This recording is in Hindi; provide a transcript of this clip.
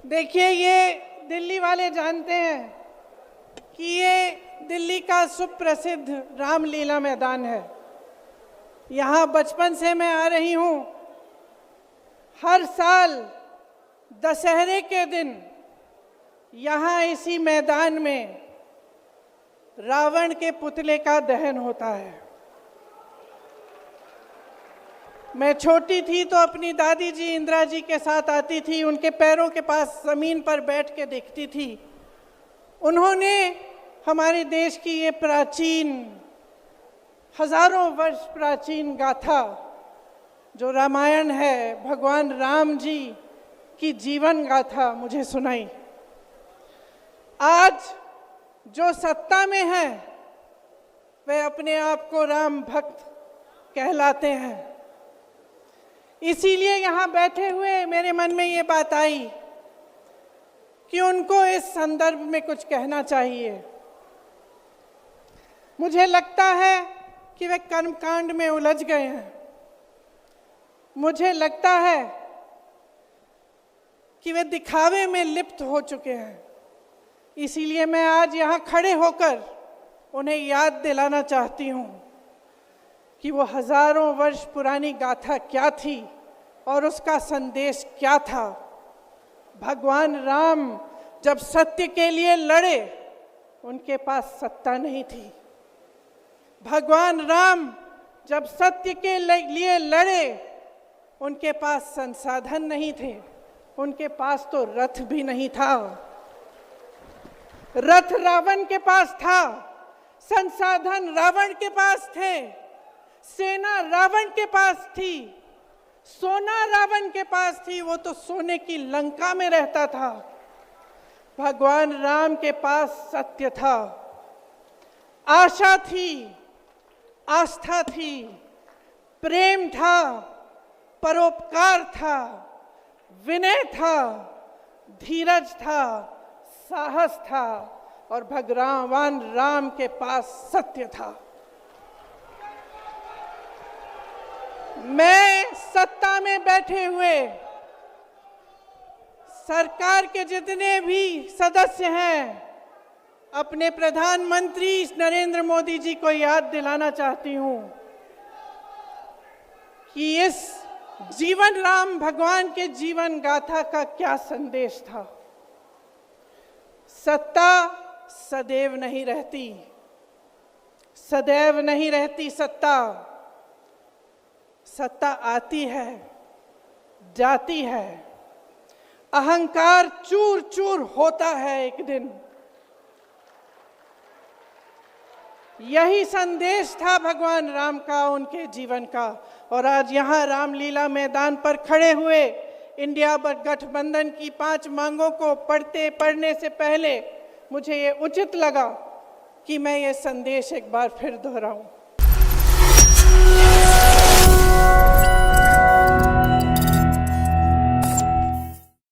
देखिए, ये दिल्ली वाले जानते हैं कि ये दिल्ली का सुप्रसिद्ध रामलीला मैदान है। यहाँ बचपन से मैं आ रही हूँ। हर साल दशहरे के दिन यहाँ इसी मैदान में रावण के पुतले का दहन होता है। मैं छोटी थी तो अपनी दादी जी इंदिरा जी के साथ आती थी, उनके पैरों के पास ज़मीन पर बैठ के देखती थी। उन्होंने हमारे देश की ये प्राचीन, हजारों वर्ष प्राचीन गाथा जो रामायण है, भगवान राम जी की जीवन गाथा मुझे सुनाई। आज जो सत्ता में है वे अपने आप को राम भक्त कहलाते हैं। इसीलिए यहाँ बैठे हुए मेरे मन में ये बात आई कि उनको इस संदर्भ में कुछ कहना चाहिए। मुझे लगता है कि वे कर्मकांड में उलझ गए हैं। मुझे लगता है कि वे दिखावे में लिप्त हो चुके हैं। इसीलिए मैं आज यहाँ खड़े होकर उन्हें याद दिलाना चाहती हूँ कि वो हजारों वर्ष पुरानी गाथा क्या थी और उसका संदेश क्या था। भगवान राम जब सत्य के लिए लड़े, उनके पास सत्ता नहीं थी। भगवान राम जब सत्य के लिए लड़े, उनके पास संसाधन नहीं थे। उनके पास तो रथ भी नहीं था। रथ रावण के पास था, संसाधन रावण के पास थे, सेना रावण के पास थी, सोना रावण के पास थी। वो तो सोने की लंका में रहता था। भगवान राम के पास सत्य था, आशा थी, आस्था थी, प्रेम था, परोपकार था, विनय था, धीरज था, साहस था और भगवान राम के पास सत्य था। मैं सत्ता में बैठे हुए सरकार के जितने भी सदस्य हैं, अपने प्रधानमंत्री नरेंद्र मोदी जी को याद दिलाना चाहती हूं कि इस जीवन राम भगवान के जीवन गाथा का क्या संदेश था। सत्ता सदैव नहीं रहती, सदैव नहीं रहती सत्ता। सत्ता आती है, जाती है, अहंकार चूर चूर होता है एक दिन। यही संदेश था भगवान राम का, उनके जीवन का। और आज यहाँ रामलीला मैदान पर खड़े हुए इंडिया गठबंधन की 5 मांगों को पढ़ने से पहले मुझे ये उचित लगा कि मैं ये संदेश एक बार फिर दोहराऊं।